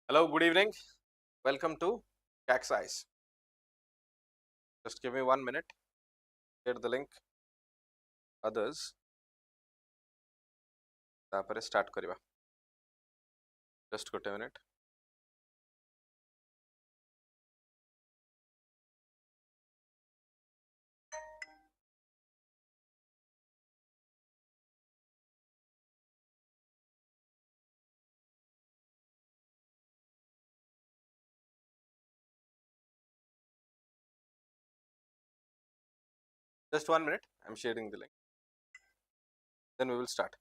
Hello, good evening. Welcome to Exercise. Just give me 1 minute. Get the link. Others. तापर start करिबा. Just गोटे minute. Just 1 minute. I'm sharing the link. Then we will start.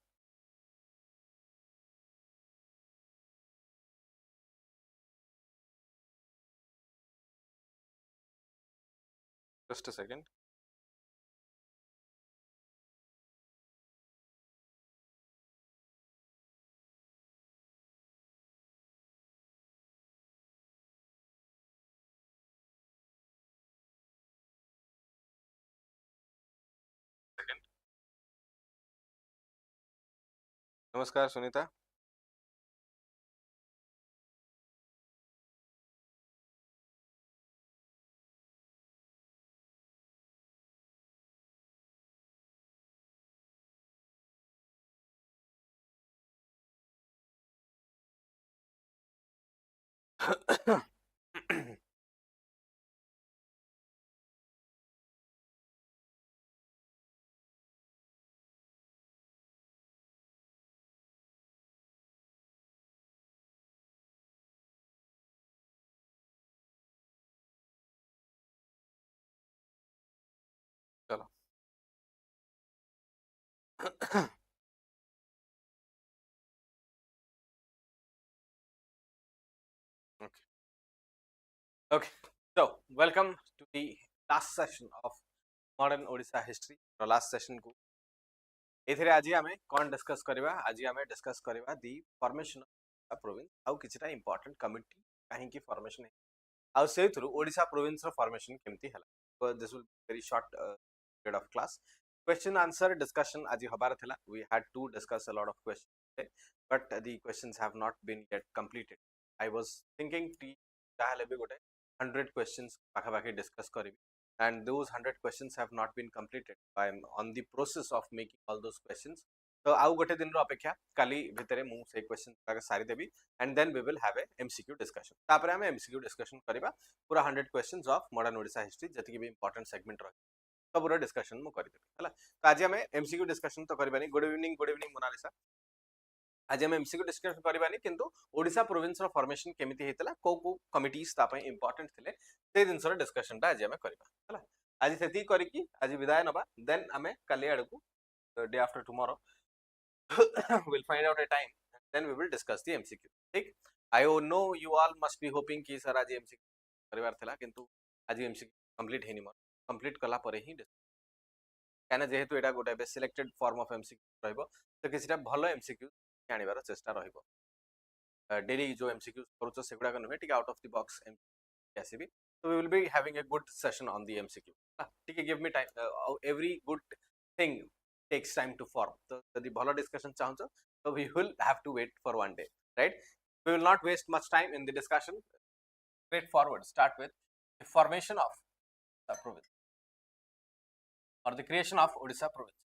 Just a second. नमस्कार सुनीता. चलो. Okay. Okay. So, welcome to the last session of modern Odisha history. The last session को एथिरे आज आमे कोन discuss करबा. आज आमे डिस्कस करबा दी फॉर्मेशन ऑफ प्रोविंस आउ किछटा इंपोर्टेंट कमिटी काहे की फॉर्मेशन है आउ से थ्रू ओडिशा प्रोविंस रो फॉर्मेशन केमती हला. So this will be very short period of class. Question answer discussion आज हबार थला. We had to discuss a lot of questions today, but the questions have not been yet completed. I was thinking ताहले भी गोटे 100 questions पाखा पाखी discuss करबी, and those 100 questions have not been completed. I am on the process of making all those questions. तो आउ गोटे दिन रो अपेक्षा काली भितरे मु से क्वेश्चन ताके सारी देबी, and then we will have a MCQ discussion. तापरे हम MCQ discussion करबा पूरा 100 questions of modern Odisha history जति भी important segment रही सब रो discussion मु करि देबी हला. तो आज हम MCQ discussion तो करबानी. Good evening Mona Lisa. आज हम MCQ डिस्कशन करबानी किंतु ओडिशा प्रोविंस रो फॉर्मेशन केमिति हेतला को कमिटीज ता पय इंपोर्टेंट थिले से दिन सर डिस्कशन ता आज हम करबा हला. आज सेति करी कि आज विदाय नबा. देन हमें काली आडकू day after we'll find out a time and then we will discuss the MCQ. ठीक. I know you all must be hoping कि सर आज MCQ परिवार थिला किंतु आज MCQ कंप्लीट हेनी मोर. कंप्लीट कला परे ही काना जेहेतु एटा गोटे बे सिलेक्टेड फॉर्म ऑफ MCQ रहइबो तो किछटा भलो MCQ आनिबार चेष्टा रहइबो. डेली जो MCQ करूछ सेगुडा कनो टिके आउट ऑफ द बॉक्स आसीबी. So we will be having a good session on the MCQ. ठीक है, give me time. Every good thing takes time to form. So यदि भलो डिस्कशन चाहन्छ so we will have to wait for one day, right? We will not waste much time in the discussion. Straightforward. Start with the formation of the province or the creation of Odisha province.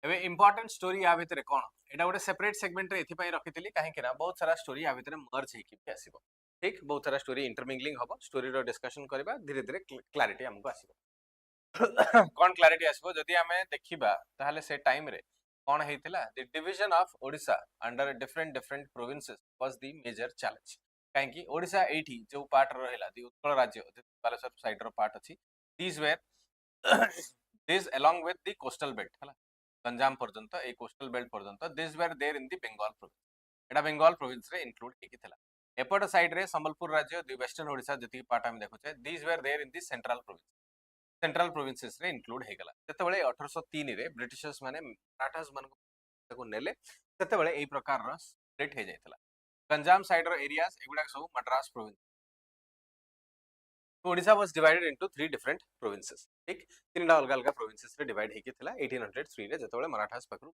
एबे important story आ भितरे कोन एटा गोटे separate segment रे एथि पय रखितली काहे कि ना बहुत सारा स्टोरी आ भितरे मर्ज हे कि आसीबो. ठीक, बहुत सारा स्टोरी इंटरमिंगलिंग हबो. स्टोरी रो डिस्कशन करबा धीरे धीरे क्लैरिटी हमको आसीबो. कोन क्लैरिटी आसीबो जदि हमें देखिबा ताहले से टाइम रे कोन हेतिला the division of Odisha under different provinces was the major challenge. काहे कि ओडिशा एठी जो पार्ट रहला द उत्कल राज्य बालेश्वर साइड रो पार्ट अछि. These were this along with the coastal belt हला गंजाम पर्यंत ए कोस्टल बेल्ट पर्यंत this were there in the Bengal province. एटा बंगाल प्रोविंस रे इंक्लूड हेकी थिला. एपट साइड रे संबलपुर राज्य द वेस्टर्न ओडिशा जति पार्ट हम देखुछे this were there in the central province. Central provinces रे इंक्लूड हे गला. जतबेले 1803 रे ब्रिटिशर्स माने मराठास मान को नेले ततबेले एई प्रकार रो स्प्लिट हे जायतला. गंजाम साइड रो एरियाज एगुडा सब Madras province Odisha was divided into 3 different provinces ठीक तीनटा अलग अलग प्रोविंसेस रे डिवाइड हेकी थिला 1803 रे जतबेले मराठास पकरू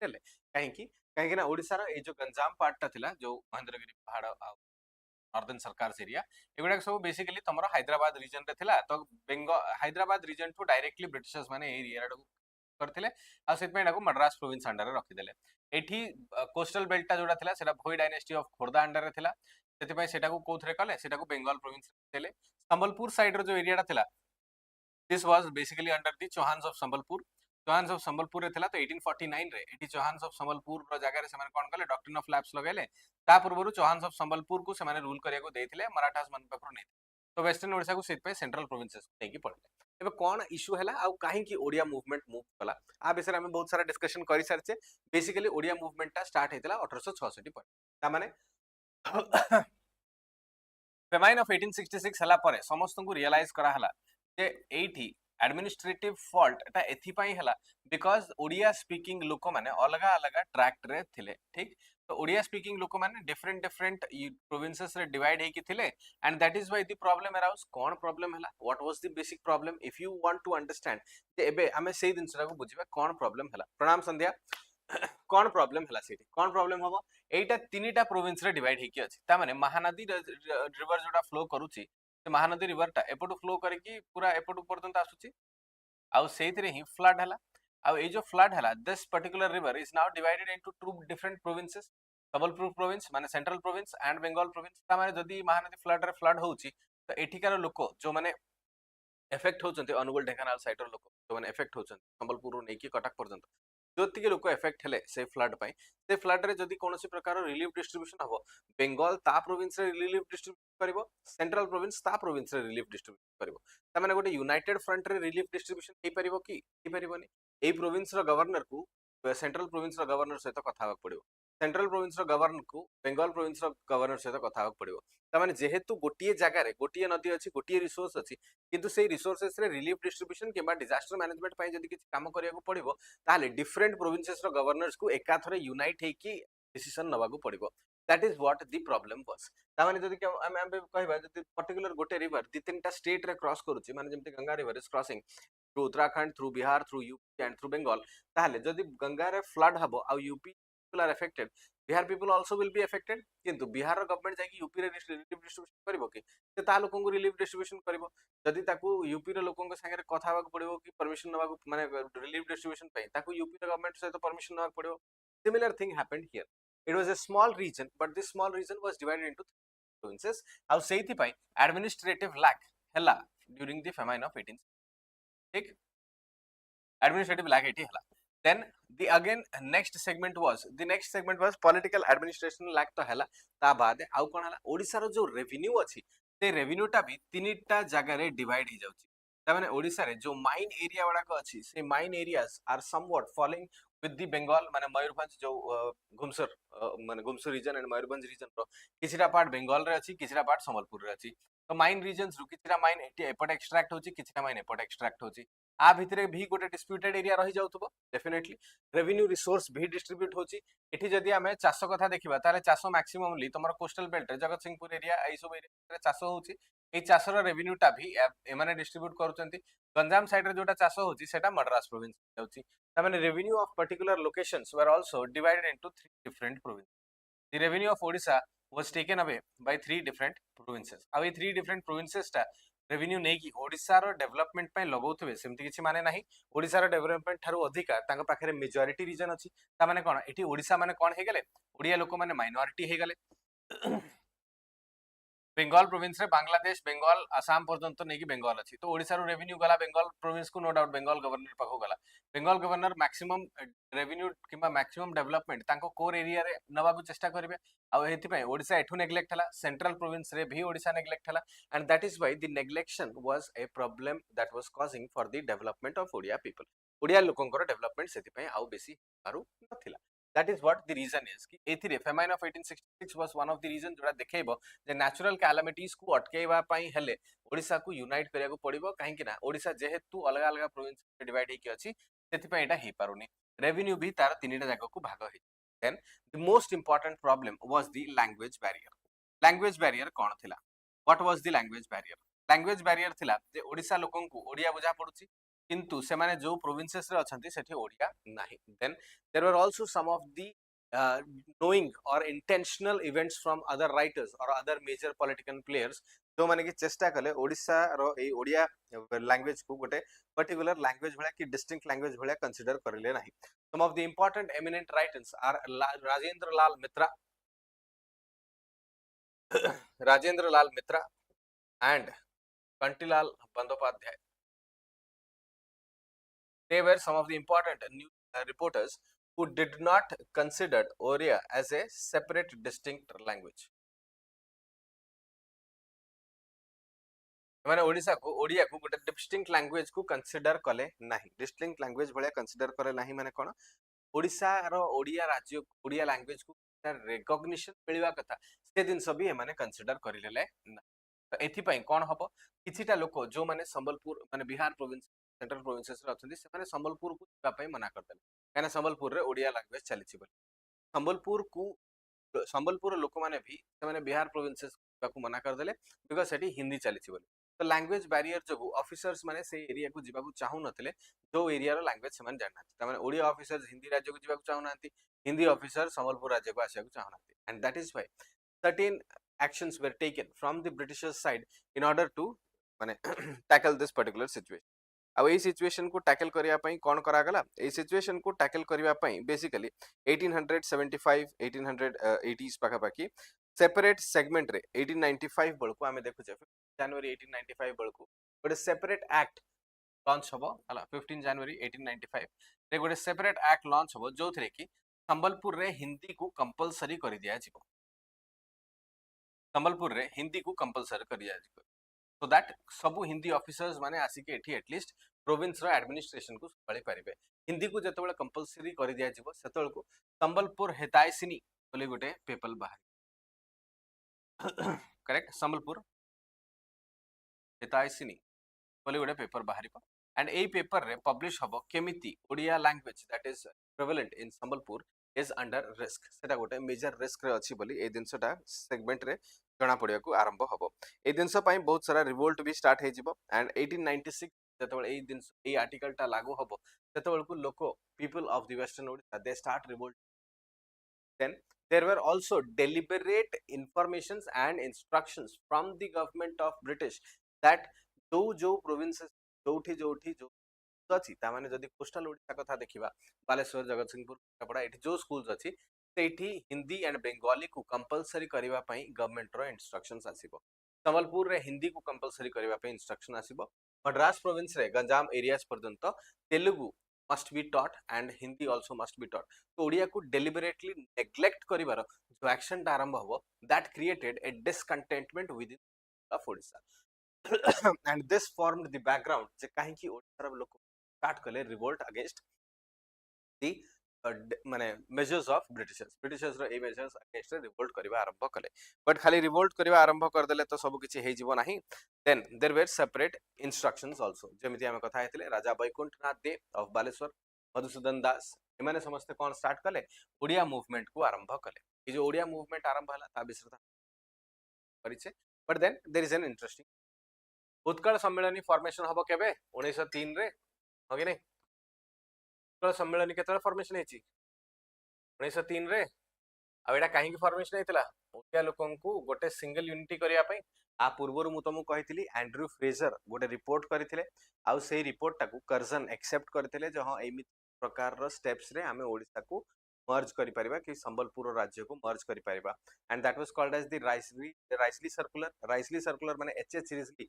हेले कहीं ना ओडिशा रो ए जो गंजाम पार्ट टा थिला जो महेंद्रगिरी पहाड़ नॉर्दर्न सरकार एरिया एगुड़ा सब बेसिकली तुम हैदराबाद रीजन रे थिला तो Bengal Hyderabad region to directly Britishers माने एरिया करथिले आ सेतमे एटाको मद्रास प्रोविंस अंडर रे रखिदेले एठी कोस्टल बेल्ट टा जोडा थिला सेटा Bhoi dynasty of Khordha under रे थिला सेति पय सेटाको कोथरे कले सेटाको बेंगल प्रोविंस देले संबलपुर साइड रो जो एरिया टा थिला this was basically under the Chauhans of Sambalpur Chauhans of Sambalpur रे थिला तो 1849 रे एठी चौहान्स ऑफ संबलपुर रो जगह रे सेमाने कोन कले डॉक्ट्रिन ऑफ लैप्स लगेले ता पूर्वरु चौहान्स ऑफ संबलपुर को सेमाने रूल करिया को देथिले मराठास मन पखरु नै तो वेस्टर्न ओडिसा को सेत पे सेंट्रल प्रोविंसेस नेकी पड़ले एबे कोन इशू हैला आ काहे की ओडिया मूवमेंट मूव कला आ विषय में बहुत सारा डिस्कशन करि सारचे बेसिकली ओडिया मूवमेंट टा स्टार्ट हेतिला 1866 पर ता माने फेमाइन ऑफ 1866 हला परे समस्त को रियलाइज करा हला जे एठी एडमिनिस्ट्रेटिव फॉल्ट एटा एथि पई हला बिकॉज़ ओडिया स्पीकिंग लोक माने अलगा अलगा ट्रैक्ट रे थिले ठीक तो ओडिया स्पीकिंग लोक माने डिफरेंट डिफरेंट प्रोविंसेस रे डिवाइड हेकी थिले and that is why the problem arouse कोन प्रॉब्लम हला what was the basic problem if you want to understand जे एबे हमें सेही दिनसरा को बुझिबा कोन प्रॉब्लम हला प्रणाम संध्या कोन प्रॉब्लम हला सेठी कोन प्रॉब्लम हबो एटा तीनटा प्रोविंस रे डिवाइड हेकी अछि ता माने महानदी रिवर जोडा फ्लो करूची से महानदी रिवर टा एपटू फ्लो करके पूरा एपटू पर्यंत आसुची आउ सेहितरे ही फ्लड हला आउ ए जो फ्लड हला this particular river is now divided into two different provinces Sambalpur province माने central province and Bengal province ता माने जदी महानदी फ्लड रे फ्लड होउची तो एठिकार लोक जो माने एफेक्ट होचंती अनुगुल ढेंकानाल साइड रो लोक जो माने एफेक्ट होचंती संबलपुर रो नेकी कटक पर्यंत जोतिके लोक एफेक्ट हेले से फ्लड पई से फ्लड रे जदी कोनोसी प्रकार रिलीफ डिस्ट्रीब्यूशन हबो बंगाल ता प्रोविंस रे रिलीफ डिस्ट्रीब्यूट करिवो सेंट्रल प्रोविंस ता प्रोविंस रे रिलीफ डिस्ट्रीब्यूट करिवो ता माने गोटे यूनाइटेड फ्रंट रे रिलीफ डिस्ट्रीब्यूशन हे परिवो की हे परिवोनी ए प्रोविंस रो गवर्नर को सेंट्रल प्रोविंस रो गवर्नर सहित कथा होक पड़िवो सेंट्रल प्रोविंस रो गवर्नर को बंगाल प्रोविंस रो गवर्नर सहित कथा होक पड़िवो ता माने जेहेतु गोटिए जगह रे गोटिए नदी अछि गोटिए रिसोर्स अछि किंतु से रिसोर्सेस रे रिलीफ डिस्ट्रीब्यूशन किबा डिजास्टर मैनेजमेंट पई जदी किछ काम करिया को पड़िवो ताले डिफरेंट प्रोविंसेस रो गवर्नर्स को एकाथरे यूनाइट हेकी डिसीजन नबा को पड़िवो that is what the problem was ता माने जदी हम कहबा जदी पर्टिकुलर गोटे रिवर दी तीनटा स्टेट रे क्रॉस करूची माने जेमते Ganga river is crossing through Uttarakhand through Bihar through UP and through Bengal ताले जदी गंगा रे फ्लड हबो आ UP people are affected Bihar people also will be affected किंतु बिहार रो गवर्नमेंट जाकी यूपी रे रिलीफ डिस्ट्रीब्यूशन करिवो कि से ता लोकन को रिलीफ डिस्ट्रीब्यूशन करिवो जदी ताकू यूपी रो लोकन के संगे कथा होक पड़िवो कि परमिशन नबा माने रिलीफ डिस्ट्रीब्यूशन पे ताकू यूपी रो गवर्नमेंट से तो परमिशन नबा पड़िवो similar thing happened here it was a small region but this small region was divided into provinces how seithi pai administrative lack hela during the famine of 18 ठीक administrative lack एठी हला then the again next segment was political administration lack तो हला ता बाद आउ कोन हला ओडिसा रो जो रेवेन्यू अछि ते रेवेन्यू टा भी तीनटा जगह रे डिवाइड हे जाउची ता माने ओडिसा रे जो माइन एरिया वाला को अछि से main areas are somewhat following with the Bengal माने मयूरभंज जो घुमसर माने Ghumsar region and Mayurbhanj region रो किछिटा पार्ट बंगाल रे अछि किछिटा पार्ट संबलपुर रे अछि तो माइन रीजन्स रु किछिटा माइन एटी एपट एक्सट्रैक्ट होची किछिटा माइन एपट एक्सट्रैक्ट होची आ भितरे भी गोटे डिस्प्यूटेड एरिया रही जाउतबो डेफिनेटली रेवेन्यू रिसोर्स भी डिस्ट्रीब्यूट होची एठी जदी हमें चाष कथा देखिबा तारे चाष मैक्सिममली तमरो कोस्टल बेल्ट जगत सिंहपुर एरिया आई सब एरिया चाष होची ए चाषर रेवेन्यू टा भी एमाने डिस्ट्रीब्यूट करूचंती गंजाम साइड रे जोटा चाष होची सेटा मद्रास प्रोविंस जाउची ता माने revenue of particular locations were also divided into 3 different province the revenue of Odisha was taken away by 3 different provinces अब ये 3 different provinces टा रेवेन्यू नै कि ओडिसा रो डेवलपमेंट पय लगौथबे सेमति किछि माने नाही ओडिसा रो डेवलपमेंट थारो अधिका तांग पाखरे मेजॉरिटी रीजन अछि ता माने कोन एठी ओडिसा माने कोन हे गेले ओडिया लोक माने माइनॉरिटी हे गेले बंगाल प्रोविंस रे बांग्लादेश बंगाल आसाम पर्यंत नै कि बंगाल अछि तो ओडिसा रो रेवेन्यू गला बंगाल प्रोविंस को नो डाउट बंगाल गवर्नर पाखो गला बंगाल गवर्नर मैक्सिमम रेवेन्यू किबा मैक्सिमम डेवलपमेंट तांको कोर एरिया रे नबा को चेष्टा करबे आ हेति पय ओडिसा एठु नेग्लेक्ट हला सेंट्रल प्रोविंस रे भी ओडिसा नेग्लेक्ट हला and that is why the neglection was a problem that was causing for the development of Odia people Odia लोकंकर डेवलपमेंट सेति पय आउ बेसी पारु नथिला that is what the reason is कि एथिरे famine of 1866 was one of the reason जोडा देखैबो जे natural calamities को अटकेबा पई हेले ओडिसा को यूनाइट करिया को पड़िबो काहे कि ना ओडिसा जेहेतु अलग अलग प्रोविंस में डिवाइड हेकी अछि सेति पय एटा हे पारुनी रेवेन्यू भी तार तीनटा जागा को भाग हे then the most important problem was the language barrier कोन थिला what was the language barrier language barrier थिला जे ओडिसा लोकन को ओडिया बुझा पडुची किंतु से माने जो प्रोविंसेस रे अछंती सेठी ओडिया नाही then there were also some of the knowing or intentional events from other writers or other major political players जो माने कि चेष्टा कले ओडिसा रो ए ओडिया लैंग्वेज को गोटे पर्टिकुलर लैंग्वेज भला कि डिस्टिंक्ट लैंग्वेज भला कंसीडर करले नाही some of the important eminent writers are Rajendra Lal Mitra Rajendra Lal Mitra and Kantilal Bandyopadhyay. They were some of the important news reporters who did not consider Oriya as a separate distinct language. माने ओडिसा को ओडिया को गोटे distinct language को consider कले नाही distinct language भले consider करे नाही माने कोन ओडिसा रो ओडिया राज्य ओडिया लैंग्वेज को रिकॉग्निशन मिलवा कथा से दिन सब भी माने कंसीडर करिलेले ना तो एथि पई कोन हबो किछिटा लोक जो माने संबलपुर माने बिहार प्रोविंस सेंट्रल प्रोविंसेस रे अछंती से माने संबलपुर को जा पई मना कर देले काना संबलपुर रे ओडिया लैंग्वेज चली छी संबलपुर को संबलपुर लोक माने भी से माने बिहार प्रोविंसेस को मना कर देले बिकॉज़ सेठी हिंदी चली छी तो लैंग्वेज बैरियर जो ऑफिसर्स माने से एरिया को जीवा को चाहू नथिले जो एरिया रो लैंग्वेज से माने जानना त माने ओडिया ऑफिसर्स हिंदी राज्य को जीवा को चाहू नांती हिंदी ऑफिसर संबलपुर राज्य को आसिया को चाहू नांती and that is why certain actions were taken from the Britishers side in order to माने tackle this particular situation अब ए सिचुएशन को टैकल करिया पई कोन करा गला ए सिचुएशन को टैकल करिया पई बेसिकली 1875 1880s पाखा पाखी सेपरेट सेगमेंट रे 1895 बळको आमे देखु जे जनवरी 1895 बळको गोटे सेपरेट एक्ट लॉन्च हबो हला 15 जनवरी 1895 रे गोटे सेपरेट एक्ट लॉन्च हबो जो थरे कि संबलपुर रे हिंदी को कंपलसरी करि दिया जिवो संबलपुर रे हिंदी को कंपलसरी करि दिया जिवो so that सबु हिंदी ऑफिसर्स माने आसी के एठी एटलीस्ट प्रोविंस रो एडमिनिस्ट्रेशन को संभाली परिबे हिंदी को जतबेले कंपलसरी करि दिया जिवो सेतल को संबलपुर हितायसिनी बोले गोटे पेपर बाहर करेक्ट संबलपुर हितायसिनी बोले गोटे पेपर बाहर एंड ए पेपर रे पब्लिश हबो केमिति Odia language that is prevalent in Sambalpur is under risk सेटा गोटे मेजर रिस्क रे अछि बोली ए दिनसटा सेगमेंट रे जना पड़िया को आरंभ हबो ए दिनस पई बहुत सारा रिवोल्ट भी स्टार्ट हे जिवो एंड 1896 जतबेले ए दिन ए आर्टिकल टा लागू हबो सेतबेल को लोको people of the western Odisha they start revolt then there were also deliberate informations and instructions from the government of British that जो provinces जोठी जो अछि ता माने जदी कोस्टल ओडिशा कथा देखिबा बालेश्वर जगतसिंहपुर कपड़ा एठी जो स्कूल्स अछि सेठी हिंदी एंड बेंगोली को कंपलसरी करिवा पई गवर्नमेंट रो इंस्ट्रक्शंस आसीबो संबलपुर रे हिंदी को कंपलसरी करिवा पई इंस्ट्रक्शन आसीबो मद्रास प्रोविंस रे गंजाम एरियाज पर्यंत Telugu must be taught and Hindi also must be taught. तो ओडिया को deliberately neglect करिवार जो एक्शन टा आरंभ हबो that created a discontentment within of Odisha and this formed the background जे काहे कि ओडिसा लोक स्टार्ट कले रिवोल्ट अगेंस्ट the माने मेजर्स ऑफ ब्रिटिशर्स रो ए मेजर्स अगेंस्ट रिवोल्ट करबा आरंभ कले बट खाली रिवोल्ट करबा आरंभ कर देले तो सब किछि हे जीवो नाही then there were separate instructions also जेमिति हम कथा हेतले राजा बैकुंठनाथ दे ऑफ बालेश्वर मधुसूदन दास एमाने समस्त कोन स्टार्ट कले ओडिया मूवमेंट को आरंभ कले ये जो ओडिया मूवमेंट आरंभ हला ता विस्तृत परिचय but then there is an interesting Utkal Sammilani formation हबो केबे 1903 रे होगे नै उत्कल सम्मेलनी केतरा फॉर्मेशन हेची 1903 रे आ एटा काहे की फॉर्मेशन हेतला ओडिया लोकन को गोटे सिंगल यूनिटी करिया पई आ पूर्वरु मु तुमको कहितली एंड्रयू फ्रेजर गोटे रिपोर्ट करथिले आ सेही रिपोर्ट टाकू कर्जन एक्सेप्ट करथिले जे हां एमि प्रकार रो स्टेप्स रे हमें ओडिसा को मर्ज करि परिबा कि संबलपुर राज्य को मर्ज करि परिबा and that was called as the Risley circular माने एचएच सीरीजली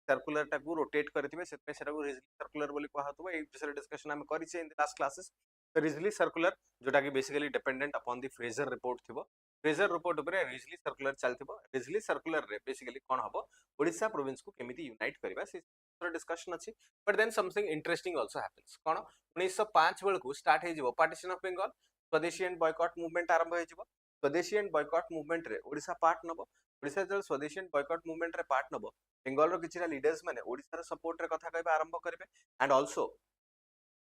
सर्कुलर टाकू रोटेट करथिबे सेतमे सेटाकू रिजली सर्कुलर बोली कहतबो ए विषय डिस्कशन हम करिसे in the last classes Risley circular जोटा कि basically dependent upon the Fraser report थिबो फ्रेजर रिपोर्ट ऊपर रिजली सर्कुलर चलथिबो रिजली सर्कुलर रे बेसिकली कोन हबो ओडिसा प्रोविंस को केमिति यूनाइट करबा से डिस्कशन अछि but then something interesting also happens कोन 1905 बेल को स्टार्ट हे जिवो पार्टीशन ऑफ बंगाल स्वदेशी एंड बॉयकॉट मूवमेंट आरंभ हे जिवो स्वदेशी एंड बॉयकॉट मूवमेंट रे ओडिसा पार्ट नबो ओडिसा जल स्वदेशी एंड बॉयकॉट मूवमेंट रे पार्ट नबो बंगाल रो किछिरा लीडर्स माने ओडिसा रो सपोर्ट रे कथा कहबा आरंभ करबे एंड आल्सो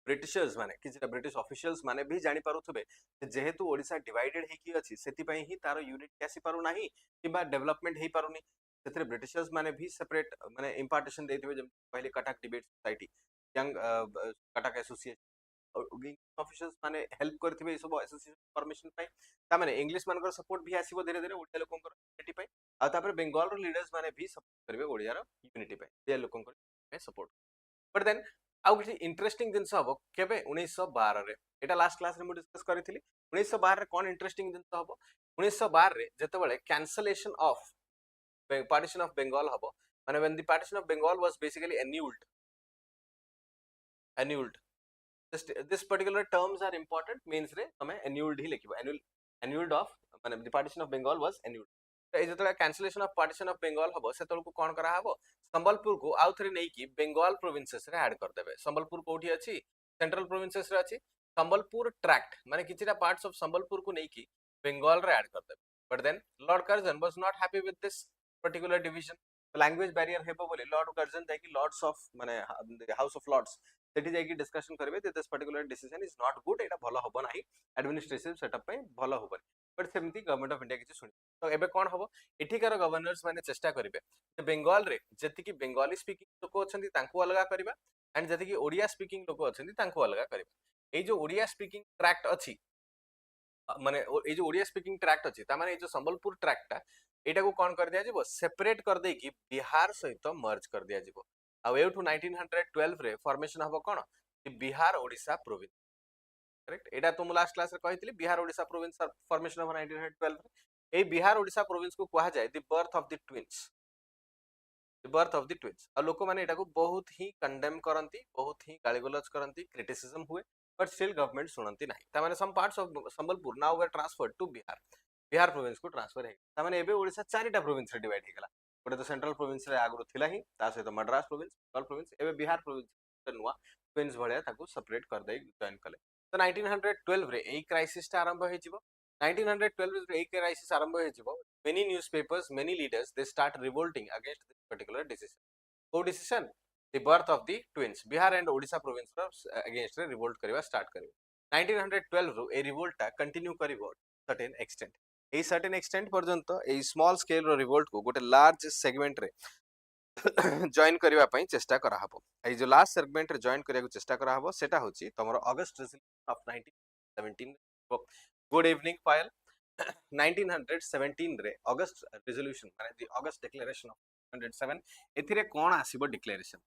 ब्रिटिशर्स माने किछिरा ब्रिटिश ऑफिशियल्स माने भी जानि पारुथबे जेहेतु ओडिसा डिवाइडेड हे कि अछि सेति पई ही तारो यूनिट कैसी पारु नाही किबा डेवलपमेंट हे पारुनी सेतरे ब्रिटिशर्स माने भी सेपरेट माने इंपार्टेशन देथिबे जे पहले Cuttack debate society young Cuttack association officers माने हेल्प करथिबे सब एसोसिएशन फॉर्मेशन पाई ता माने इंग्लिश मानकर सपोर्ट भी आसीबो धीरे धीरे ओडिया लोकंकर यूनिटी पाई आ तापर बेंगल रो लीडर्स माने भी सपोर्ट करबे ओडिया रो यूनिटी पाई ओडिया लोकंकर में सपोर्ट बट देन आउ किछि इंटरेस्टिंग जिंस हबो केबे 1912 रे एटा लास्ट क्लास रे मु डिस्कस करथिली 1912 रे कोन इंटरेस्टिंग जिंस हबो 1912 रे जेतेबेले cancellation of partition of Bengal habo माने when the partition of Bengal was basically annulled this particular terms are important means रे तमे annulled ही लिखिबो annulled of माने the partition of Bengal was annulled A जतला cancellation of partition of Bengal हबो सेतल को कोन करा हबो संबलपुर को आउ थरे नै कि बेंगल प्रोविंसेस रे ऐड कर देबे संबलपुर कोठी अछि सेंट्रल प्रोविंसेस रे अछि संबलपुर ट्रैक्ट माने किछिटा पार्ट्स ऑफ संबलपुर को नै कि बेंगल रे ऐड कर देबे but then Lord Curzon was not happy with this particular division language barrier हेबो बोली लॉर्ड कर्जन जाय कि लॉर्ड्स ऑफ माने हाउस ऑफ लॉर्ड्स सेठी जाय कि डिस्कशन करबे this particular decision is not good एटा भलो हबो नाही एडमिनिस्ट्रेटिव सेटअप पे भलो हबो बट सेमती गवर्नमेंट ऑफ इंडिया किछि सुनि तो एबे कोन हबो एठिकार गवर्नर्स माने चेष्टा करिवे जे बेंगल रे जति कि बेंगाली स्पीकिंग लोक अछंती तांको अलगा करबा एंड जति कि ओडिया स्पीकिंग लोक अछंती तांको अलगा करबा ए जो ओडिया स्पीकिंग ट्रैक्ट अछि माने ए जो ओडिया स्पीकिंग ट्रैक्ट अछि ता माने ए जो संबलपुर ट्रैक्टटा एटा को कोन कर दिया जिवो सेपरेट कर दे कि बिहार सहित मर्ज कर दिया जिवो आ एठु 1912 रे फॉर्मेशन हबो कोन कि बिहार ओडिसा प्रोविंस करेक्ट एटा तुम लास्ट क्लास रे कहितली Bihar Odisha province formation of 1912 रे ए बिहार ओडिसा प्रोविंस को कहा जाय the birth of the twins आ लोक माने एटा को बहुत ही कंडेम करंती बहुत ही गालीगलज करंती क्रिटिसिज्म हुए बट स्टिल गवर्नमेंट सुनंती नाही ता माने some parts of Sambalpur now were transferred to Bihar province को ट्रांसफर है ता माने एबे ओडिसा चारिटा प्रोविंस रे डिवाइड हे गेला गोटे तो सेंट्रल प्रोविंस रे आगरो थिला ही ता सहित मद्रास प्रोविंस बंगाल प्रोविंस एबे बिहार प्रोविंस नुवा प्रोविंस भलिया ताको सेपरेट कर दे जॉइन कले तो 1912 रे एई क्राइसिस ता आरंभ हे जिवो 1912 रे एई क्राइसिस आरंभ हे जिवो many newspapers many leaders they start revolting against this particular decision co decision the birth of the twins bihar and odisha province against revolt kariba start karibe 1912 रो ए रिवोल्ट ता कंटिन्यू करिवो सर्टेन एक्सटेंट ए certain extent पर्यंत ए small scale रो revolt को गोटे लार्ज सेगमेंट रे जॉइन करिवा पई चेष्टा करा हबो ए जो लास्ट सेगमेंट रे जॉइन करिया को चेष्टा करा हबो सेटा होची तमरो August resolution of 1917 good evening फाइल 1917 रे अगस्त रेजोल्यूशन माने द अगस्त डिक्लेरेशन ऑफ 107 एथिरे कोन आसीबो डिक्लेरेशन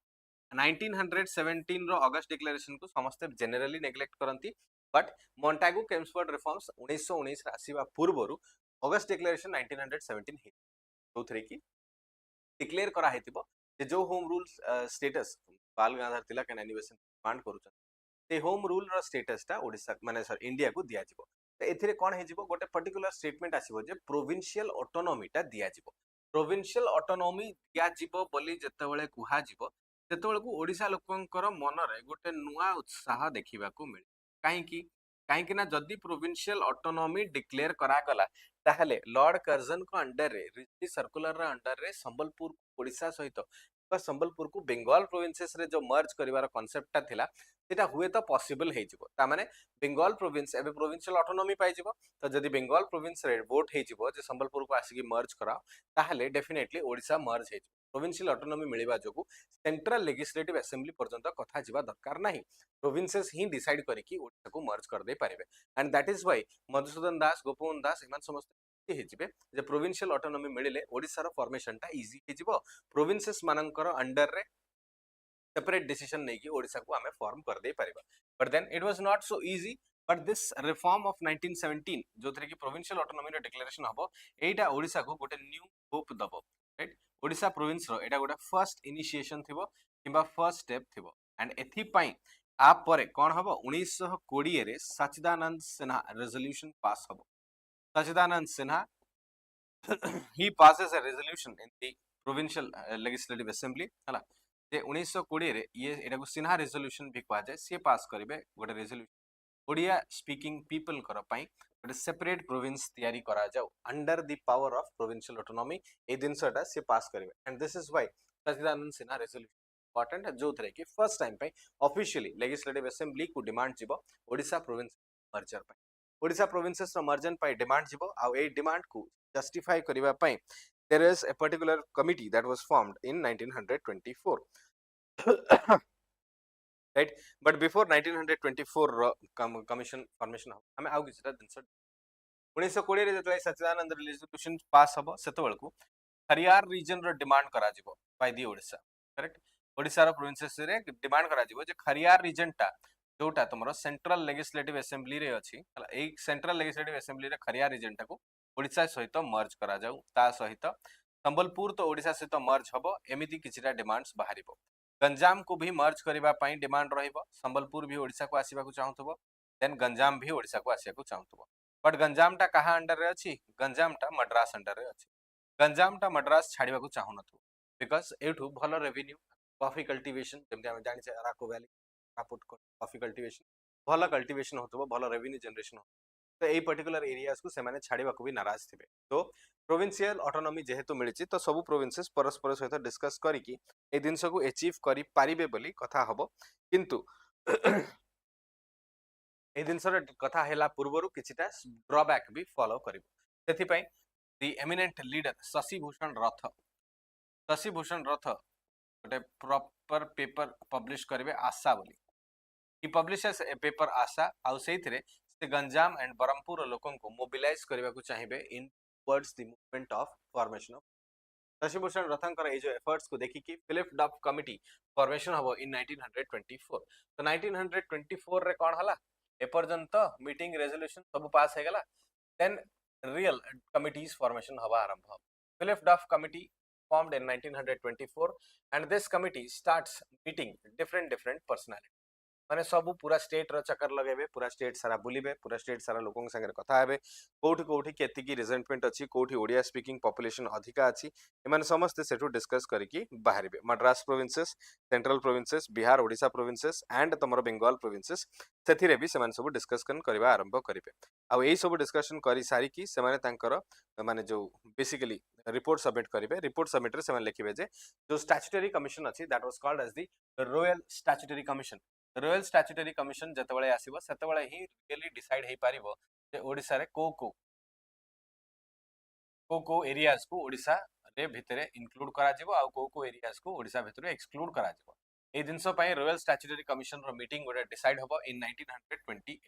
1917 रो अगस्त डिक्लेरेशन को समस्त जनरली नेग्लेक्ट करंती बट मॉन्टागू केम्सफोर्ड रिफॉर्म्स 1919 रे आसीबा पूर्वरु अगस्त डिक्लेरेशन 1917 हे जोथरे की डिक्लेयर करा हेतिबो जे जो होम रूल स्टेटस बाल Gangadhar Tilak and anniversary demand करूछन ते होम रूल रो स्टेटस ता ओडिसा माने सर इंडिया को दिया जिवो तो एथिरे कोन हे जिवो गोटे पर्टिकुलर स्टेटमेंट आसीबो जे प्रोविंशियल ऑटोनॉमी ता दिया जिवो प्रोविंशियल ऑटोनॉमी दिया जिवो बोली जतेबेले कुहा जिवो तेतबेले को ओडिसा लोकंकर मन रे गोटे नुआ उत्साह देखिबा को मिले काहे कि ना जदी प्रोविंशियल ऑटोनॉमी डिक्लेयर करा गला ताहले लॉर्ड कर्जन को अंडर रे रिची सर्कुलर रा अंडर रे संबलपुर ओडिसा सहित संबलपुर को बेंगल प्रोविंसेस रे जो मर्ज करिवार कांसेप्ट ता थिला सेटा हुए तो पॉसिबल हे जिवो ता माने बेंगल प्रोविंस एबे प्रोविंशियल ऑटोनॉमी पाइ जिवो तो जदी बेंगल प्रोविंस रे वोट हे जिवो जे संबलपुर को आसी की मर्ज करा ताहले डेफिनेटली ओडिसा मर्ज हे प्रोविंशियल ऑटोनॉमी मिलिबा जोगु सेंट्रल लेजिस्लेटिव असेंबली पर्यंत कथा जिबा दरकार नाही प्रोविंसेस ही डिसाइड करी कि ओडिसा को मर्ज कर दे पारिबे and that is why Madhusudan Das Gopabandhu Das इमान समस्त हे जिबे जे प्रोविंशियल ऑटोनॉमी मिलिले ओडिसा रो फॉर्मेशन ता इजी हे जिवो प्रोविंसेस मानकर अंडर रे सेपरेट डिसीजन नहीं कि ओडिसा को हमें फॉर्म कर दे पारिबा but then it was not so easy but this reform of 1917 जो थरे कि प्रोविंशियल ऑटोनॉमी रो डिक्लेरेशन हबो एटा ओडिसा को गोटे न्यू होप दबो राइट ओडिसा प्रोविंस रो एटा गोटे फर्स्ट इनिशिएशन थिबो किबा फर्स्ट स्टेप थिबो एंड एथि पई आ परे कोन हबो 1920 रे सचिदानंद सिन्हा रेजोल्यूशन पास हबो Sachidanand Sinha he passes a resolution in the provincial legislative assembly हला जे 1920 रे ये एटा को सिन्हा रेजोल्यूशन भी कहा जाय से पास करिवे गोटे रेजोल्यूशन ओडिया स्पीकिंग पीपल कर पई गोटे सेपरेट प्रोविंस तयारी करा जाऊ under the power of provincial autonomy ए दिनसटा से पास करिवे and this is why Sachidananda Sinha resolution important है जो थरे कि फर्स्ट टाइम पे ऑफिशियली लेजिस्लेटिव असेंबली को डिमांड जिवो ओडिसा प्रोविंस मर्जर पे ओडिसा प्रोविंसेस रो मर्जन पे डिमांड जिवो आ ए डिमांड को जस्टिफाई करिवा पई there is a particular committee that was formed in 1924. right, but before 1924 commission formation हमें आउ किछटा जिंस 1920 रे जतले सच्चिदानंद रेजोल्यूशन पास हबो सेतो बेलकू हरियार रीजन रो डिमांड करा जिवो by the Odisha, correct. Odisha रो प्रोविंसेस रे डिमांड करा जिवो जे हरियार रीजन टा जोटा तुमरो सेंट्रल लेजिस्लेटिव असेंबली रे अछि हला ए सेंट्रल लेजिस्लेटिव असेंबली रे हरियार रीजन टा को ओडिसा सहित मर्ज करा जाऊ, ता सहित संबलपुर तो ओडिसा सहित मर्ज हबो, एमिति किछटा डिमांड्स बाहरिबो। गंजाम को भी मर्ज करबा पई डिमांड रहिबो, संबलपुर भी ओडिसा को आसीबा को चाहूतबो, देन गंजाम भी ओडिसा को आसीबा को चाहूतबो। बट गंजाम टा कहा अंडर रे अछि, गंजाम टा मद्रास अंडर रे अछि। गंजाम टा मद्रास छाड़िबा को चाहू नथु बिकॉज़ एठू भलो रेवेन्यू कॉफी कल्टीवेशन जेमते हम जानि छै अराको वैली रापुट कॉफी कल्टीवेशन भलो कल्टीवेशन होतबो, भलो रेवेन्यू जनरेशन हो, तो ए पर्टिकुलर एरियाज को से माने छाड़िबा को भी नाराज थिबे। तो प्रोविंशियल ऑटोनॉमी जेहेतु मिलिछि तो सब प्रोविंसेस परस्पर सहित डिस्कस करी कि ए दिनस को अचीव करि पारिबे बोली कथा हबो, किंतु ए दिन कथा हेला पूर्वरु किछिटा ड्रॉबैक भी फॉलो करिवो। सेथि पई द एमिनेंट लीडर शशिभूषण रथ गोटे प्रॉपर पेपर पब्लिश करिवे आशा बोली, ही पब्लिशेस ए पेपर आशा आउ सेइथरे से गंजाम एंड बरहमपुर लोकन को मोबिलाइज करबा को चाहिबे in towards the movement of formation of Shashibhushan रथंकर ए जो एफर्ट्स को देखि कि फिलिप डफ कमिटी फॉर्मेशन हबो इन 1924। तो 1924 रे कोन हला ए पर्यंत मीटिंग रेजोल्यूशन सब पास हे गला, देन रियल कमिटीज फॉर्मेशन हवा आरंभ। फिलिप डफ committee formed in 1924 and this committee starts meeting different personalities माने सब पूरा स्टेट रो चक्कर लगेबे, पूरा स्टेट सारा बुलिबे, पूरा स्टेट सारा लोकन संगे कथा हेबे, कोठी कोठी केति की रिजेंटमेंट अछि, कोठी ओडिया स्पीकिंग पॉपुलेशन अधिका अछि, एमाने समस्त सेठू डिस्कस करिकि बाहरिबे। Madras provinces, central provinces, Bihar Odisha provinces and तमर बंगाल प्रोविंसेस सेथिरे भी सेमान सब डिस्कशन करबा आरंभ करिबे। आ एई सब डिस्कशन करि सारी कि सेमाने तांकर माने जो बेसिकली रिपोर्ट सबमिट करिबे, रिपोर्ट सबमिट रे सेमान लिखिबे जे जो स्टैट्यूटरी कमिशन अछि that was called as the royal statutory commission. Royal statutory commission जतबेले आसीबो सेतबेले ही रियली डिसाइड हे पारिबो जे ओडिसा रे को एरियाज को ओडिसा रे भितरे इंक्लूड करा जिवो आ को एरियाज को ओडिसा भितरे एक्सक्लूड करा जिवो। ए दिनसो पई रॉयल स्टैट्यूटरी कमिशन रो मीटिंग गोटे डिसाइड हबो इन 1928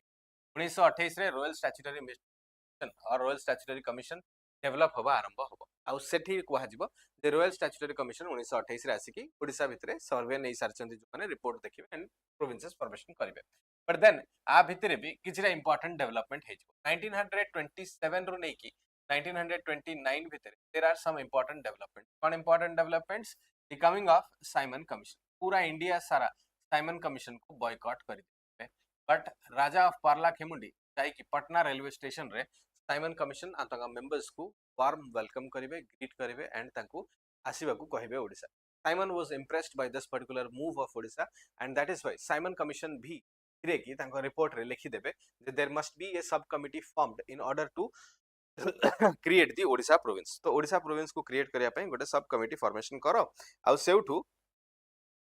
1928 रे रॉयल स्टैट्यूटरी मिशन और रॉयल स्टैट्यूटरी कमिशन डेवलप हबा आरंभ हबो। आ सेठी कुहा जिवो जे रॉयल स्टैट्यूटरी कमिशन 1928 रे आसीकी ओडिसा भितरे सर्वे नै सारचंदी जो माने रिपोर्ट देखिबे एंड प्रोविंसेस फॉर्मेशन करिवे। बट देन आ भितरे भी किछरा इंपोर्टेंट डेवलपमेंट हे जिवो 1927 रो नै की 1929 भितरे there are some important development. कोन important developments? The coming of Simon Commission. पूरा इंडिया सारा साइमन कमिशन को बॉयकॉट कर दिबे, बट राजा ऑफ पार्ला खेमुंडी जाई कि पटना रेलवे स्टेशन रे साइमन कमिशन आ तंगा मेंबर्स को वार्म वेलकम करिवे, ग्रीट करिवे एंड तांको आसीबा को कहिबे Odisha. Simon was impressed by this particular move of Odisha and that is why Simon Commission भी रे की तांको रिपोर्ट रे लिखि देबे that there must be a subcommittee formed in order to create the Odisha province। तो ओडिशा प्रोविंस को create करिया पई गोटे सब कमिटी फॉर्मेशन करो आ सेउठू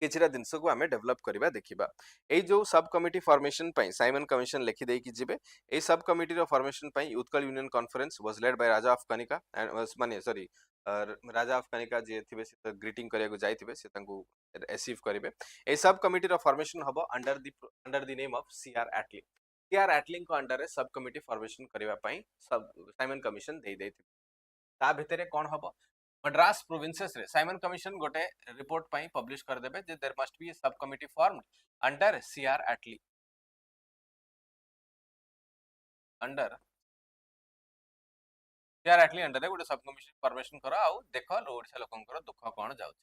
किछरा दिनस को आमे डेवलप करिबा देखिबा। ए जो सब कमिटी फॉर्मेशन पई साइमन कमिशन लिखि देई कि जिबे ए सब कमिटी रो फॉर्मेशन पई Utkal union conference was led by Raja of Kanika and माने सॉरी राजा ऑफ कनिका जे थिबे से ग्रीटिंग करिया को जाइथिबे से तांको रिसीव करिवे। ए सब कमिटी रो फॉर्मेशन हबो under the name of CR Attlee. CR Attlee को अंडर रे सब कमिटी फॉर्मेशन करिवा पई सब साइमन कमिशन देई देथिबे। ता भितरे कोन हबो मद्रास प्रोविंसेस रे साइमन कमिशन गोटे रिपोर्ट पई पब्लिश कर देबे जे there must be A sub committee formed under CR Attlee under CR Attlee under गोटे सब कमिशन फॉर्मेशन करो आ देखो ओडिसा लोकंकर दुख कोन जाउछ।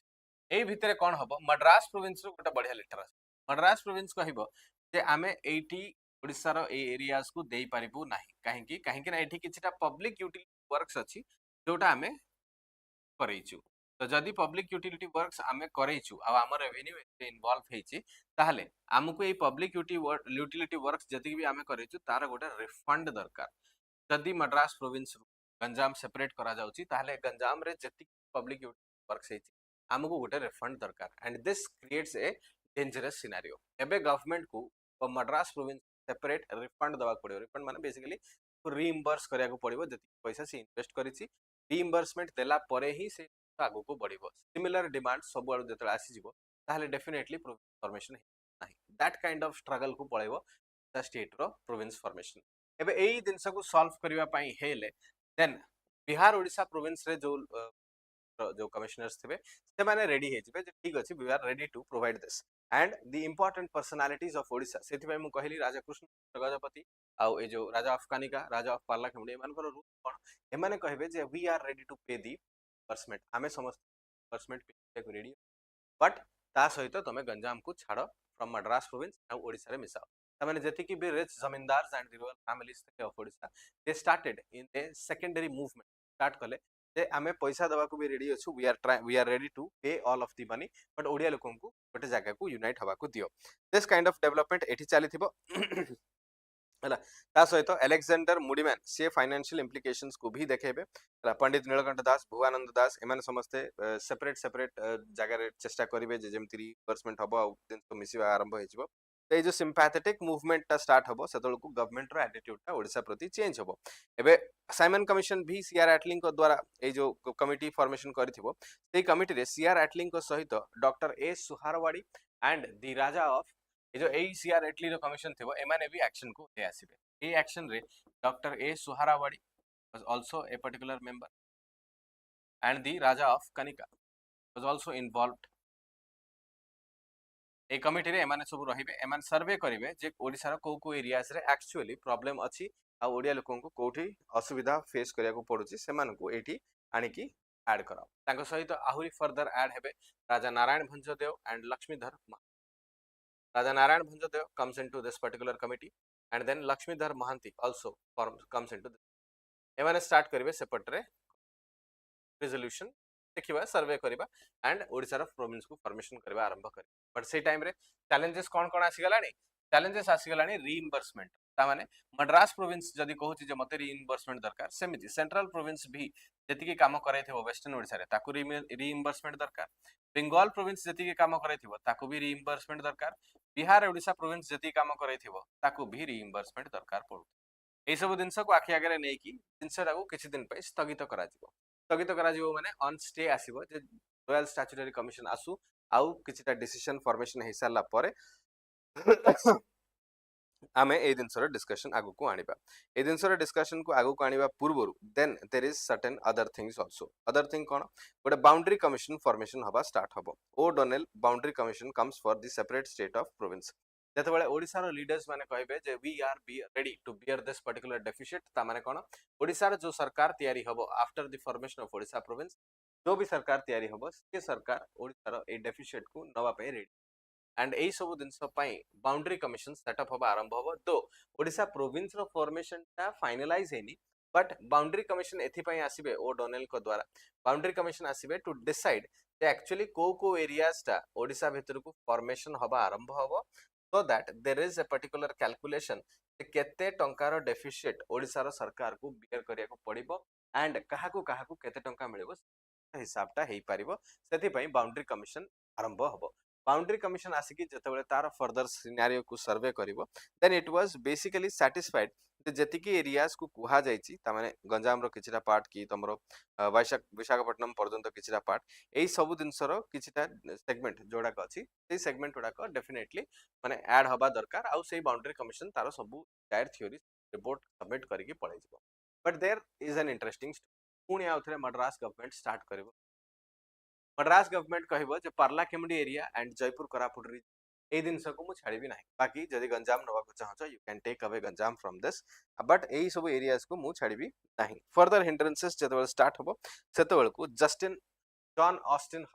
एई भितरे कोन हबो मद्रास प्रोविंस रो गोटे बढ़िया लेटर आछ। मद्रास प्रोविंस कहइबो जे आमे एठी ओडिसा रो ए एरियाज को देई परिबु नाही, काहेकि ना एठी किछटा पब्लिक यूटिलिटी वर्क्स अछि जोटा आमे करैछु। तो जदि पब्लिक यूटिलिटी वर्क्स आमे करैछु आ हमर रेवेन्यू एते इन्वॉल्व हेछि ताहले हमकु ए पब्लिक यूटिलिटी वर्क्स जति भी आमे करैछु तार गोटे रिफंड दरकार। जदि मद्रास प्रोविंस गंजाम सेपरेट करा जाउची ताहले गंजाम रे जति पब्लिक यूटिलिटी वर्क्स हेछि हमकु गोटे रिफंड दरकार and this creates a dangerous scenario. एबे गवर्नमेंट को मद्रास प्रोविंस सेपरेट रिफंड दवा पड़ियो। रिफंड माने बेसिकली रीइंबर्स करिया को पड़ियो जति पैसा से इन्वेस्ट करिछि रीइंबर्समेंट देला परे ही से आगु को बढ़िबो सिमिलर डिमांड सब आड़ जतले आसी जिवो ताहले डेफिनेटली प्रोविंस फॉर्मेशन नाही दैट काइंड ऑफ स्ट्रगल को पळेबो द स्टेट रो प्रोविंस फॉर्मेशन एबे एई दिनस को सॉल्व करबा पई हेले देन बिहार ओडिशा प्रोविंस रे जो कमिश्नर्स थे से माने रेडी हे जिवे जे ठीक अछि we are ready to provide this and the important personalities of Odisha सेति पई मु कहली राजा कृष्ण गजपति आउ ए जो राजा ऑफ कानिका राजा ऑफ पार्ला खेमुडी एमानकर रूल कोन एमाने कहबे जे we are ready to pay the पर्समेंट आमे समस्त पर्समेंट पे को रेडी बट ता सहित तमे गंजाम को छाड़ फ्रॉम मद्रास प्रोविंस आउ ओडिसा रे मिसाओ तमाने जति की भी rich zamindars and rural families of Odisha they started in a secondary movement start कले जे आमे पैसा दवा को भी रेडी अछु we are ready to pay all of the money but Odia लोकन को गोटे जगह को यूनाइट हवा को दियो दिस काइंड ऑफ डेवलपमेंट एठी चली थिबो हला ता सहित अलेक्जेंडर मुडीमैन से फाइनेंशियल इंप्लिकेशंस को भी देखेबे हला पंडित नीलकंठ दास भुवानंद दास एमाने समस्ते सेपरेट सेपरेट जगह रे चेष्टा करिवे जे जेमति रिवर्समेंट हबो आ दिन तो मिसिवा आरंभ हे जिवो तो जो सिंपैथेटिक मूवमेंट टा स्टार्ट हबो सेतल को गवर्नमेंट रो एटीट्यूड टा ओडिसा प्रति चेंज हबो एबे साइमन कमिशन भी सीआर एटलिंग को द्वारा ए जो कमिटी फॉर्मेशन करिथिबो सेई कमिटी रे सीआर एटलिंग को सहित डॉक्टर ए Suhrawardy and the Raja of ए जो ए सीआर एटली रो कमिशन थिबो एमाने भी एक्शन को ले आसीबे ए एक्शन रे डॉक्टर ए Suhrawardy was also a particular member and the Raja of Kanika was also involved a committee रे एमाने सब रहिबे एमान सर्वे करिवे जे ओडिसा रो को एरियास रे एक्चुअली प्रॉब्लम अछि आ ओडिया लोकन को कोठी असुविधा फेस करिया को पडुची सेमान को एठी आनी की ऐड करा तांको सहित आहुरी फर्दर ऐड हेबे Raja Narayan Bhanjdeo and Lakshmidhar Raja Narayan Bhanjdeo comes into this particular committee and then Lakshmidhar Mahanti also comes into this एमाने स्टार्ट करिवे सेपटरे रिजोल्यूशन देखिबा सर्वे करिबा एंड ओडिसा रो प्रोविंस को फॉर्मेशन करबा आरंभ करिबा बट से टाइम रे चैलेंजेस कोन आसी गलानी चैलेंजेस आसी गलानी रीइंबर्समेंट ता माने मद्रास प्रोविंस जदी कहूची जे मते रीइंबर्समेंट दरकार सेमिति सेंट्रल प्रोविंस भी जति के काम करे थे वेस्टर्न ओडिसा रे ताकू रीइंबर्समेंट दरकार बंगाल प्रोविंस जति के काम करे थे ताकू भी रीइंबर्समेंट दरकार बिहार ओडिसा प्रोविंस जति काम करे थे ताकू भी रीइंबर्समेंट दरकार पड़ू ए सब जिनस को आखि आगे नै कि जिनसटा को किछि दिन पे स्थगित करा जिवो स्थगित करा जिवो माने ऑन स्टे आसीबो जे रॉयल स्टैट्यूटरी कमिशन आसु आउ किछिटा डिसीजन फॉर्मेशन हे साला परे आमे ए दिनसर डिस्कशन आगु को आनिबा ए दिनसर डिस्कशन को आगु को आनिबा पूर्वरु then there is certain other things also other thing कोन गोटे बाउंड्री कमिशन फॉर्मेशन हबा स्टार्ट हबो O'Donnell boundary commission comes for the separate state of province जते बेले ओडिसा रो लीडर्स माने कहबे जे we are be ready to bear this particular deficit ता माने कोन ओडिसा रो जो सरकार तयारी हबो after the formation of Odisha province जो भी सरकार तयारी हबो से सरकार ओडिसा रो ए डेफिसिट को नवा पे रेडी एंड ए सब दिन बाउंड्री कमिशन सेटअप हवा आरंभ हम तो ओडिशा प्रोविंस रो फॉर्मेशन टा फाइनलाइज हेनी बट बाउंड्री कमिशन एथि आसीबे ओ डोनेल को द्वारा बाउंड्री कमिशन आसीबे टू डिसाइड जे एक्चुअली को एरियाज टा ओडिशा भीतर को फॉर्मेशन हवा आरंभ हबो so that there is a particular calculation जे केते टंकार डेफिसिट ओडिशा रो सरकार को बियर करिया को पड़िबो एंड कहा को केते टंका मिलिबो हिसाब टा हेई पारिबो सेथि पई बाउंड्री कमिशन आरंभ हबो बाउंड्री कमिशन आसिकी जतबेले तार फर्दर सिनेरियो को सर्वे करिवो then it was basically satisfied जेतिकी एरियाज को कुहा जायछि ता माने गंजाम रो किछिटा पार्ट की तमरो विशाखापट्टनम पर्यंत किछिटा पार्ट एई सब दिनसरो किछिटा सेगमेंट जोडा का अछि सेई सेगमेंट जोडा का डेफिनेटली माने ऐड हबा दरकार आउ सेई बाउंड्री कमिशन तार सब टायर थ्योरी रिपोर्ट सबमिट करिके पळै जिवो but there is an interesting पुणी आउथरे मद्रास गवर्नमेंट स्टार्ट करिवो मद्रास गवर्नमेंट कहबो जे Parla Khemundi area and Jeypore Koraput region ए दिनस को मु छाड़ीबी नाही बाकी जदी गंजाम नवा को चाहछो you can take away Ganjam from this but एई सब एरियाज को मु छाड़ीबी नाही फर्दर हिंड्रेंसेस जतबेल स्टार्ट हबो सेतबेल को जॉन ऑस्टिन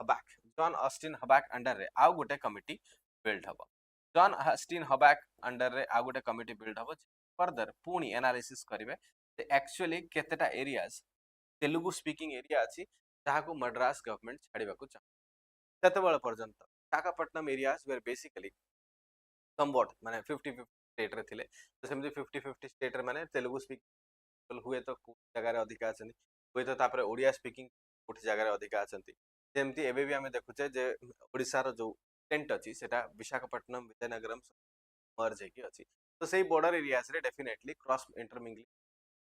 हबैक अंडर रे आउ गोटे कमिटी बिल्ड हबो जॉन ऑस्टिन हबैक अंडर रे आउ गोटे कमिटी बिल्ड हबो फर्दर पुणी एनालिसिस करिवे जे एक्चुअली केतेटा एरियाज तेलुगु स्पीकिंग एरिया अछि ताहाको मद्रास गवर्नमेंट छाड़ीबा को चाहे ततबेल पर्यंत Visakhapatnam areas were basically somewhat माने 50-50 स्टेट रे थिले तो सेमति 50-50 स्टेट रे माने तेलुगु स्पीकिंग हुए तो जगह रे अधिका अछन हुए तो तापर ओडिया स्पीकिंग कुछ जगह रे अधिका अछन सेमति एबे भी हमें देखुचे जे ओडिसा रो जो टेंट अछि सेटा विशाखापट्टनम विजयनगरम मर्ज हेकी अछि तो सेही बॉर्डर एरियाज रे डेफिनेटली क्रॉस इंटरमिंगलिंग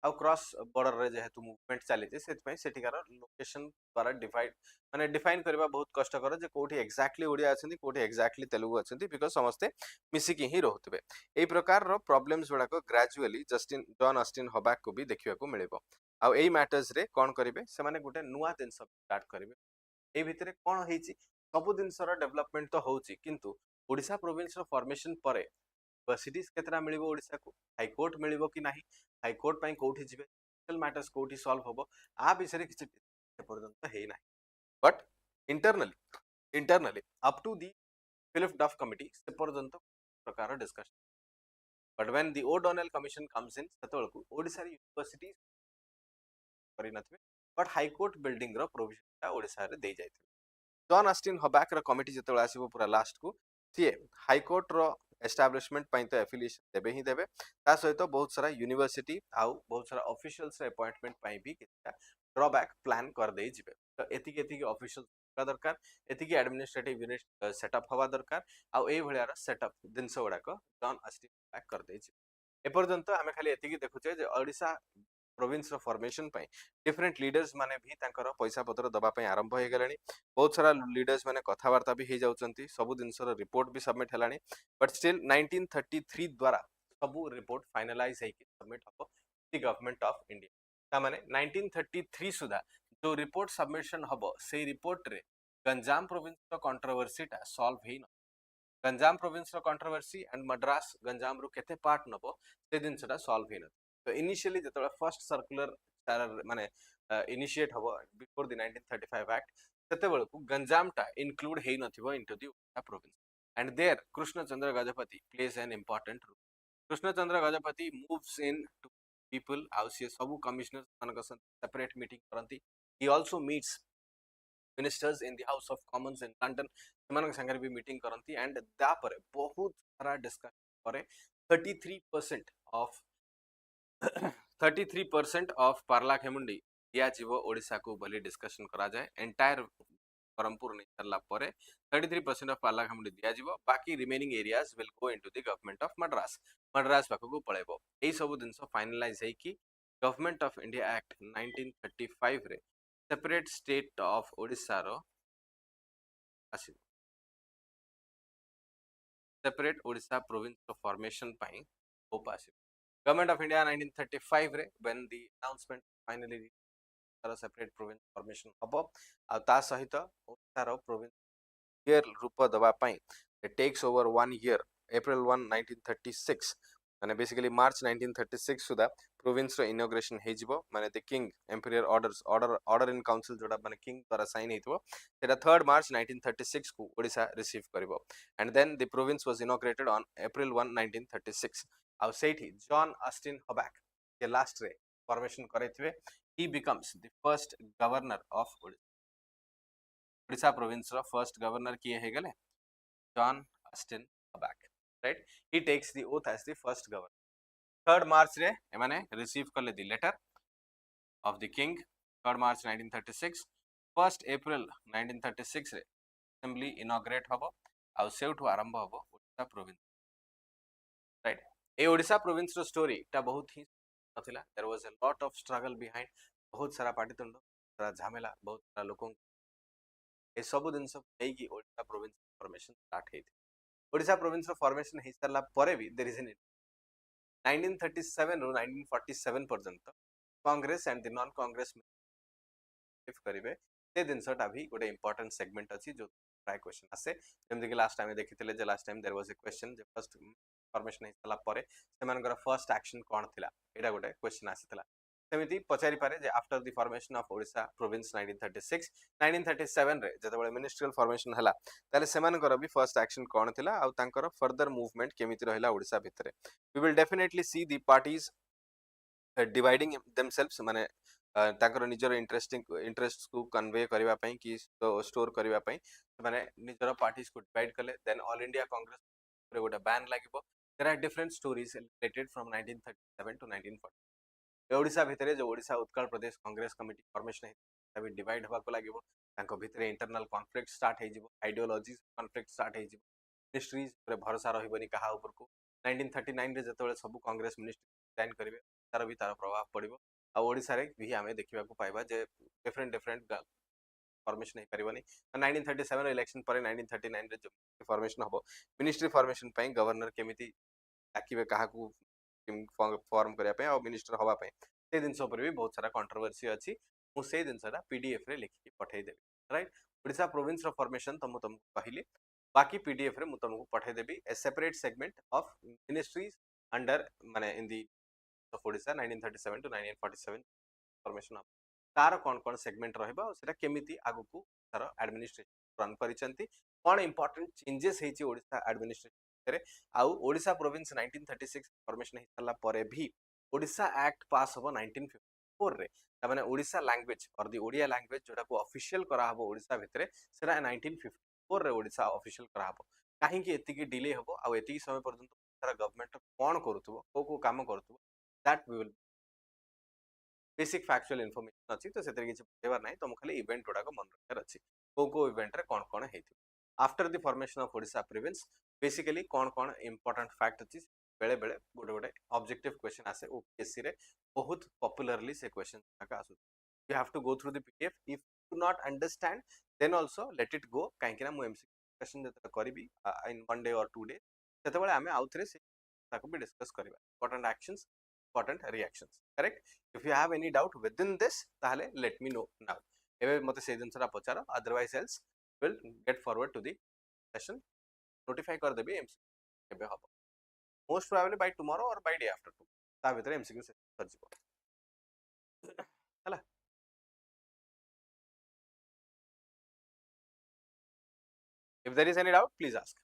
आ क्रॉस बॉर्डर रे जेहेतु मूवमेंट चली सेठिकार लोकेशन द्वारा डिवाइड माने डिफाइन करबा बहुत कष्टकर जे कोठी एक्जाक्टली ओडिया अछंती कोठी एक्जाक्टली तेलुगु अछंती बिकॉज समस्ते मिसिकी ही रहउतबे एई प्रकार रो प्रॉब्लम्स गुडा को ग्रेजुअली जस्टिन जॉन ऑस्टिन हबाक को भी देखिया को मिलेबो आ एई मैटर्स रे कोन करिवे से माने गुटे नुवा दिन सब स्टार्ट करिवे ए भितरे कोन हेची सब दिन सर डेवलपमेंट तो होची किंतु ओडिसा प्रोविंस रो फॉर्मेशन परे यूनिवर्सिटीज केतरा मिलिबो ओडिसा को हाई कोर्ट मिलिबो कि नाही हाई कोर्ट पई कोठी जिवे सोशल मैटर्स कोठी सॉल्व होबो आ विषय किछि पर्यंत हे नाही but internally up to the fifth of committee से पर्यंत प्रकार discussion but when the O'Donnell commission comes in सेतोळकु ओडिसा यूनिवर्सिटी करि नथबे बट हाई कोर्ट बिल्डिंग रो प्रोविजन ओडिसा रे दे जायथिबे जॉन ऑस्टिन हबाक रो कमिटी जेतोळ आसीबो पूरा लास्ट को सीए हाई कोर्ट रो एस्टाब्लिशमेंट पई तो एफिलिएशन देबे ही देबे ता सहित बहुत सारा यूनिवर्सिटी आउ बहुत सारा ऑफिशियल्स रे अपॉइंटमेंट पई भी किछटा ड्रॉबैक प्लान कर दे जिबे तो एतिकी ऑफिशियल का दरकार एतिकी एडमिनिस्ट्रेटिव यूनिट सेटअप हवा दरकार आउ ए भलियार सेटअप दिनस गुडा को जॉन ऑस्टिन बैक कर दे जिबे एपर्यंत आमे खाली एतिकी देखुचे जे ओडिशा प्रोविंस रो फॉर्मेशन पई डिफरेंट लीडर्स माने भी तांकर पैसा पत्र दबा पई आरंभ हो गेलानी बहुत सारा लीडर्स माने कथावार्ता भी हो जाउचंती सब दिनसर रिपोर्ट भी सबमिट हेलानी बट स्टिल 1933 द्वारा सब रिपोर्ट फाइनलाइज है सबमिट हबो दी गवर्नमेंट ऑफ इंडिया ता माने 1933 सुधा जो रिपोर्ट सबमिशन हबो से रिपोर्ट रे गंजाम प्रोविंस रो कंट्रोवर्सी टा सॉल्व हेई न गंजाम प्रोविंस रो कंट्रोवर्सी एंड मद्रास गंजाम रो केते पार्ट नबो से दिन सेटा सॉल्व हेई न तो इनिशियली जेतोला फर्स्ट सर्कुलर माने इनिशिएट हबो बिफोर द 1935 एक्ट सेते बेलकु गंजाम टा इंक्लूड हेई नथिबो into the Odisha province and there Krishnachandra Gajapati plays an important role Krishnachandra Gajapati moves in to people आउ से सब कमिश्नर मानक सेपरेट मीटिंग करंती he also meets ministers in the House of Commons in London सेमान संगे भी मीटिंग करंती एंड दा परे बहुत सारा डिस्कशन करे 33% ऑफ 33% ऑफ पार्ला खेमुंडी दिया जीवो ओडिशा को भली डिस्कशन करा जाए एंटायर परमपुर नहीं सरला परे 33% ऑफ पार्ला खेमुंडी दिया जीवो बाकी remaining areas will go into the government of Madras Madras पाखको पळेबो एई सब दिनसो फाइनलाइज है कि गवर्नमेंट ऑफ इंडिया एक्ट 1935 रे सेपरेट स्टेट ऑफ ओडिशा रो आसी सेपरेट ओडिशा प्रोविंस रो फॉर्मेशन पई होप आसी गवर्नमेंट ऑफ इंडिया 1935 रे when the announcement finally separate province formation हबो आ ता सहित ओडिशा रो प्रोविंस ईयर रूप दबा पई इट टेक्स ओवर 1 ईयर अप्रैल 1 1936 माने बेसिकली मार्च 1936 सुदा प्रोविंस रो इनॉग्रेशन हे जिवो माने the king emperor order in council जोडा माने किंग द्वारा साइन हेतबो सेटा 3 मार्च 1936 को ओडिशा रिसीव करिवो and then the province was inaugurated on April 1 1936 आ सेठी जॉन ऑस्टिन हबाक के लास्ट रे फॉर्मेशन करैथिबे he becomes the first governor of Odisha province ro first governor kiye he gale John Austin Hobak right he takes the oath as the first governor 3rd March रे एमाने receive करले the letter of the king 3rd March 1936 1st April 1936 रे assembly inaugurate हबो आ सेउठु आरंभ हबो Odisha province right ए Odisha province रो स्टोरी ता बहुत ही नथिला there was a lot of struggle behind बहुत सारा पाटितुंड सारा झमेला बहुत सारा लोकों ए सब दिन सब नै कि ओडिशा प्रोविंस फॉर्मेशन स्टार्ट हेथि ओडिशा प्रोविंस रो फॉर्मेशन हे सरला परे भी देयर इज एन 1937 रो 1947 पर्यंत Congress and the non Congress इफ करिवे ते दिन सटा भी गोटे इंपोर्टेंट सेगमेंट अछि जो ट्राई क्वेश्चन आसे जेम कि लास्ट टाइम देखितले जे last time there was a question जे फर्स्ट फॉर्मेशन हे सरला परे सेमानकर फर्स्ट एक्शन कोन थिला एटा गोटे क्वेश्चन आसीतला सेमिति पचारि पारे जे after the formation of Odisha province 1936 1937 रे जतबळे मिनिस्ट्रियल फॉर्मेशन हला ताले सेमानकर भी फर्स्ट एक्शन कोन थिला आ तांकर फर्दर मूवमेंट केमिति रहला ओडिशा भितरे we will definitely see the parties dividing themselves माने तांकर निजर इंटरेस्ट को कन्वे करबा पई कि स्टोर करबा पई माने निजर पार्टीज को डिवाइड करले देन ऑल इंडिया कांग्रेस रे गोटे बैन लागिबो there are different stories related from 1937 to 1940 Odisha भितरे जो ओडिशा उत्कल प्रदेश कांग्रेस कमिटी फॉर्मेशन है डिवाइड हवा को लागिबो तांको भितरे इंटरनल कॉन्फ्लिक्ट स्टार्ट हे जिवो आइडियोलॉजीज कॉन्फ्लिक्ट स्टार्ट हे जिवो मिनिस्ट्रीज रे भरोसा रहिबोनी कहा ऊपर को 1939 रे जतबळे सब कांग्रेस मिनिस्ट्री रिजाइन करिवे तार भी तार प्रभाव पड़ो आ ओडिसा रे भी आमे देखिबा को पाइबा जे डिफरेंट डिफरेंट फॉर्मेशन हो पारिबनी 1937 इलेक्शन पर 1939 रे जो फॉर्मेशन हबो मिनिस्ट्री फॉर्मेशन पई गवर्नर केमिति डाकिबे काहाकू फॉर्म करिया पे आ मिनिस्टर हवा पे से दिन पर भी बहुत सारा कंट्रोवर्सी अछि मु से दिनसटा पीडीएफ रे लिखि पठै देबी राइट ओडिसा प्रोविंस रो फॉर्मेशन तो मु तुमको कहली बाकी पीडीएफ रे मु तुमको पठै देबी ए separate segment of ministries under माने इन the of Odisha 1937 to 1947 formation तार कौन कौन सेगमेंट रहबा सेटा केमिति आगु को तार एडमिनिस्ट्रेशन रन करिसंती कोन इंपोर्टेंट चेंजेस हेची ओडिसा एडमिनिस्ट्रेशन रे आउ ओडिसा प्रोविंस 1936 फॉर्मेशन हितला परे भी ओडिसा एक्ट पास हो 1954 रे त माने ओडिसा लैंग्वेज और दी ओडिया लैंग्वेज जोटा को ऑफिशियल करा हबो ओडिसा भितरे सेटा 1954 रे ओडिसा ऑफिशियल करा हबो काहे कि एति की डिले हबो आ एति समय पर्यंत सारा गवर्नमेंट कोन करूथबो को काम करूथबो that we will basic factual information अच्छी तो से किसी बुझेबार ना तुम खाली इवेंट गुड़ाक मन रखार अच्छी को इवेंट रे कौन कौन है after the formation of Odisha province basically कौन कौन इंपोर्टेंट फैक्ट अच्छी बेले बेले गोटे गोटे ऑब्जेक्टिव क्वेश्चन आसे ओपीएससी रे बहुत पॉपुलरली से क्वेश्चन आसु you have to go through the PDF if you not understand then also let it go काहेकि ना मु एमसीक्यू क्वेश्चन जते करबी इन वन डे और टू डे सेते बेले हमें आउथरे से ताको भी डिस्कस करबा important actions important reactions correct if you have any doubt within this tahale let me know now ebe mate sei din sara pacharo otherwise else will get forward to the session notify kar debi mcq ebe hobo most probably by tomorrow or by day after tomorrow ta bhitere mcq session sar jibo hala if there is any doubt please ask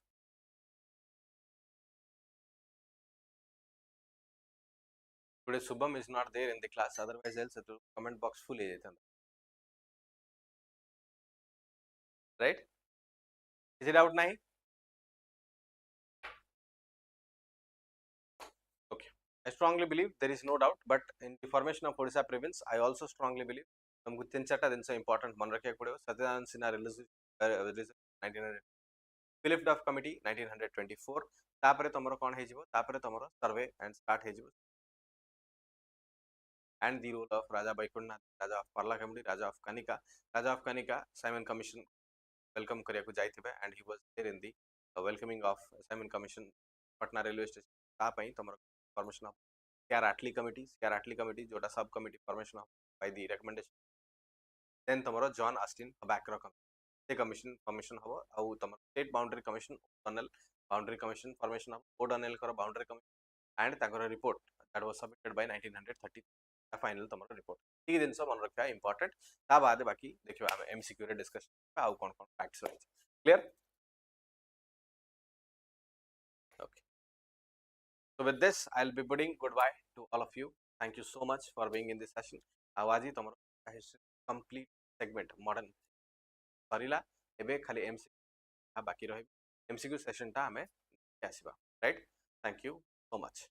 today Subham is not there in the class otherwise else the comment box full hai right is it out nahi okay I strongly believe there is no doubt but in the formation of Odisha province I also strongly believe हमको तीन चारटा दिन से important मन रखिया पड़ो Satyanarayan Sinha release 1900 फिलिप्ड of committee 1924 तापरे तमरो कोन हे जिवो तापरे तमरो सर्वे एंड स्टार्ट हे जिवो and the role of Raja Baikunthanath Raja of Parla committee Raja of Kanika Simon commission welcome करिया को जाइथिबे and he was there in the welcoming of Simon commission Patna railway station ता पई तमरो फॉर्मेशन ऑफ स्कैराटली कमिटी जोटा sub committee formation of by the recommendation then तमरो John Austin Hubback से कमीशन फॉर्मेशन हबो आ तमरो state boundary commission O'Donnell boundary commission formation of ओडनल कर बाउंड्री कमीशन एंड ताकर report that was submitted by 1930 final तमरो report ठीक दिन सब मन रखा इंपोर्टेंट ता बाद बाकी देखियो हम एमसीक्यू रे डिस्कशन आ कोन कोन फैक्ट्स रही clear okay so with this I'll be bidding goodbye to all of you thank you so much for being in this session आवाजी तमरो हिस्ट्री कंप्लीट सेगमेंट मॉडर्न सरीला एबे खाली एमसीक्यू बाकी रही एमसीक्यू सेशन ता हमें आसीबा right thank you so much